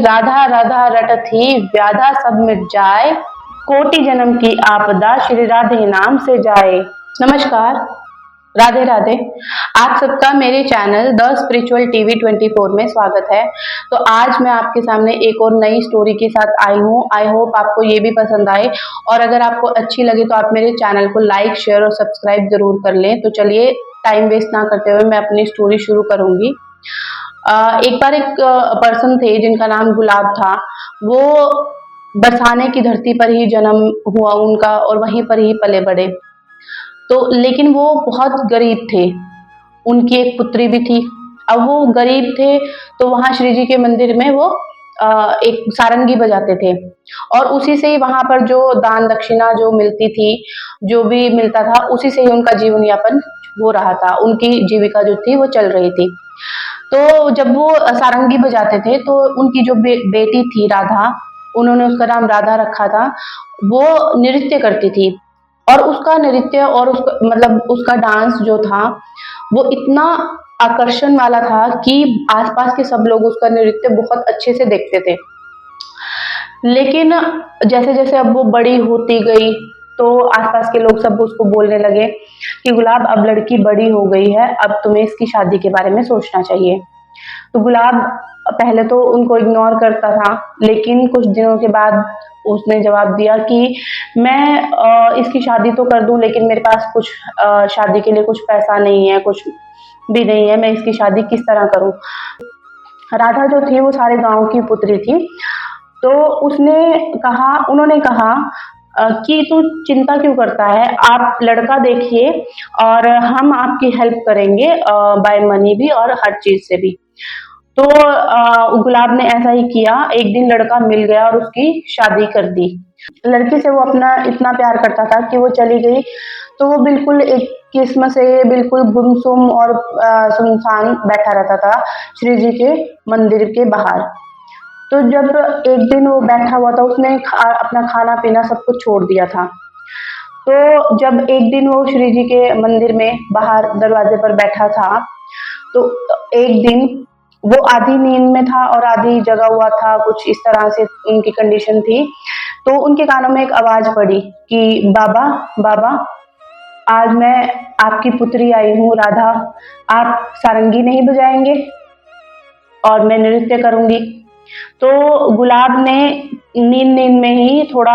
राधा राधा रटथी व्याधा सब मिट जाए, कोटि जन्म की आपदा श्री राधे नाम से जाए। नमस्कार, राधे राधे। आप सबका मेरे चैनल द स्पिरिचुअल टीवी 24 में स्वागत है। तो आज मैं आपके सामने एक और नई स्टोरी के साथ आई हूँ। आई होप आपको ये भी पसंद आए, और अगर आपको अच्छी लगे तो आप मेरे चैनल को लाइक, शेयर और सब्सक्राइब जरूर कर लें। तो चलिए, टाइम वेस्ट ना करते हुए मैं अपनी स्टोरी शुरू करूंगी। एक बार एक पर्सन थे जिनका नाम गुलाब था। वो बरसाने की धरती पर ही जन्म हुआ उनका, और वहीं पर ही पले बड़े। तो लेकिन वो बहुत गरीब थे। उनकी एक पुत्री भी थी। अब वो गरीब थे, तो वहां श्री जी के मंदिर में वो एक सारंगी बजाते थे, और उसी से ही वहां पर जो दान दक्षिणा जो मिलती थी, जो भी मिलता था, उसी से ही उनका जीवन यापन हो रहा था। उनकी जीविका जो थी वो चल रही थी। तो जब वो सारंगी बजाते थे, तो उनकी जो बेटी थी राधा, उन्होंने उसका नाम राधा रखा था। वो नृत्य करती थी, और उसका नृत्य और उसका मतलब उसका डांस जो था वो इतना आकर्षण वाला था कि आसपास के सब लोग उसका नृत्य बहुत अच्छे से देखते थे। लेकिन जैसे जैसे अब वो बड़ी होती गई, तो आसपास के लोग सब उसको बोलने लगे कि गुलाब, अब लड़की बड़ी हो गई है, अब तुम्हें इसकी शादी के बारे में सोचना चाहिए। तो गुलाब पहले तो उनको इग्नोर करता था, लेकिन कुछ दिनों के बाद उसने जवाब दिया कि मैं इसकी शादी तो कर दूं, लेकिन मेरे पास कुछ शादी के लिए कुछ पैसा नहीं है, कुछ भी नहीं है, मैं इसकी शादी किस तरह करूं। राधा जो थी वो सारे गांव की पुत्री थी। तो उन्होंने कहा कि तू चिंता क्यों करता है, आप लड़का देखिए और हम आपकी हेल्प करेंगे बाय मनी भी और हर चीज से भी। तो गुलाब ने ऐसा ही किया। एक दिन लड़का मिल गया और उसकी शादी कर दी। लड़की से वो अपना इतना प्यार करता था कि वो चली गई, तो वो बिल्कुल एक किस्म से बिल्कुल गुमसुम और सुनसान बैठा रहता था श्री जी के मंदिर के बाहर। तो जब एक दिन वो बैठा हुआ था, उसने अपना खाना पीना सब कुछ छोड़ दिया था। तो जब एक दिन वो श्री जी के मंदिर में बाहर दरवाजे पर बैठा था, तो एक दिन वो आधी नींद में था और आधी जगा हुआ था, कुछ इस तरह से उनकी कंडीशन थी। तो उनके कानों में एक आवाज पड़ी कि बाबा बाबा, आज मैं आपकी पुत्री आई हूँ राधा, आप सारंगी नहीं बजाएंगे और मैं नृत्य करूंगी। तो गुलाब ने नींद नींद में ही थोड़ा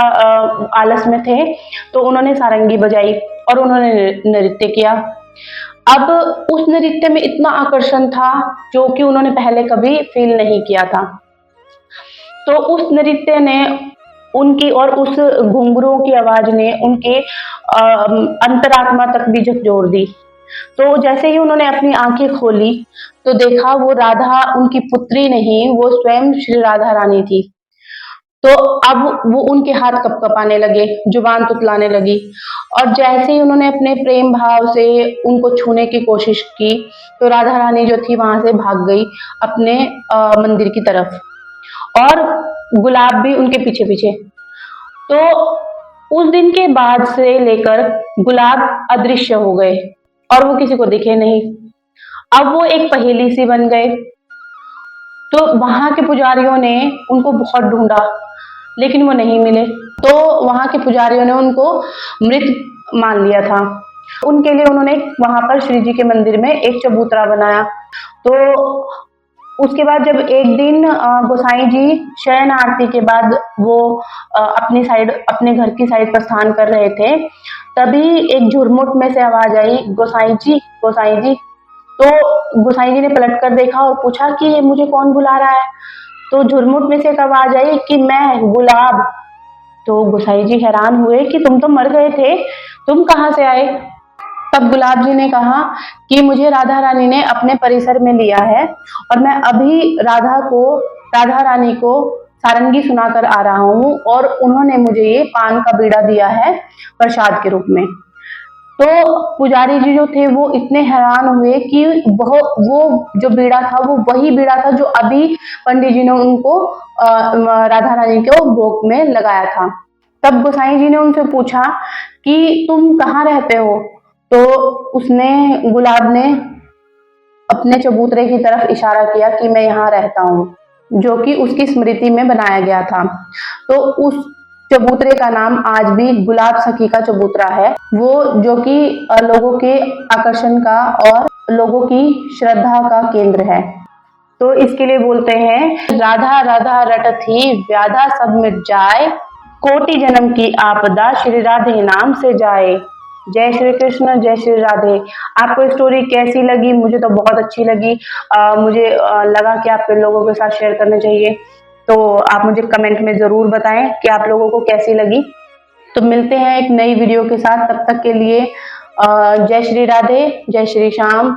आलस में थे, तो उन्होंने सारंगी बजाई और उन्होंने नृत्य किया। अब उस नृत्य में इतना आकर्षण था जो कि उन्होंने पहले कभी फील नहीं किया था। तो उस नृत्य ने उनकी और उस घुंघरुओं की आवाज ने उनके अंतरात्मा तक भी झकझोर दी। तो जैसे ही उन्होंने अपनी आंखें खोली, तो देखा वो राधा उनकी पुत्री नहीं, वो स्वयं श्री राधा रानी थी। तो अब वो उनके हाथ कपकपाने लगे, जुबान तुतलाने लगी, और जैसे ही उन्होंने अपने प्रेम भाव से उनको छूने की कोशिश की, तो राधा रानी जो थी वहां से भाग गई अपने मंदिर की तरफ, और गुलाब भी उनके पीछे पीछे। तो उस दिन के बाद से लेकर गुलाब अदृश्य हो गए और वो किसी को दिखे नहीं। अब वो एक पहेली सी बन गए। तो वहां के पुजारियों ने उनको बहुत ढूंढा, लेकिन वो नहीं मिले। तो वहां के पुजारियों ने उनको मृत मान लिया था। उनके लिए उन्होंने वहां पर श्री जी के मंदिर में एक चबूतरा बनाया। तो उसके बाद जब एक दिन गोसाई जी शयन आरती के बाद वो अपने घर की साइड प्रस्थान कर रहे थे, तभी एक झुरमुट में से आवाज आई, गोसाई जी, गोसाई जी। तो गोसाई जी ने पलट कर देखा और पूछा कि ये मुझे कौन बुला रहा है। तो झुरमुट में से एक आवाज आई कि मैं गुलाब। तो गोसाई जी हैरान हुए कि तुम तो मर गए थे, तुम कहाँ से आए। तब गुलाब जी ने कहा कि मुझे राधा रानी ने अपने परिसर में लिया है, और मैं अभी राधा रानी को सारंगी सुनाकर आ रहा हूँ, और उन्होंने मुझे ये पान का बीड़ा दिया है प्रसाद के रूप में। तो पुजारी जी जो थे वो इतने हैरान हुए कि वो जो बीड़ा था वो वही बीड़ा था जो अभी पंडित जी ने उनको राधा रानी को भोग में लगाया था। तब गोसाई जी ने उनसे पूछा कि तुम कहाँ रहते हो। तो गुलाब ने अपने चबूतरे की तरफ इशारा किया कि मैं यहाँ रहता हूँ। जो कि उसकी स्मृति में बनाया गया था। तो उस चबूतरे का नाम आज भी गुलाब सखी का चबूतरा है, वो जो कि लोगों के आकर्षण का और लोगों की श्रद्धा का केंद्र है। तो इसके लिए बोलते हैं, राधा राधा रटथी व्याधा सब मिट जाए, कोटि जन्म की आपदा श्री राधे नाम से जाए। जय श्री कृष्ण, जय श्री राधे। आपको स्टोरी कैसी लगी? मुझे तो बहुत अच्छी लगी। मुझे लगा कि आप लोगों के साथ शेयर करना चाहिए। तो आप मुझे कमेंट में जरूर बताएं कि आप लोगों को कैसी लगी। तो मिलते हैं एक नई वीडियो के साथ, तब तक के लिए जय श्री राधे, जय श्री श्याम।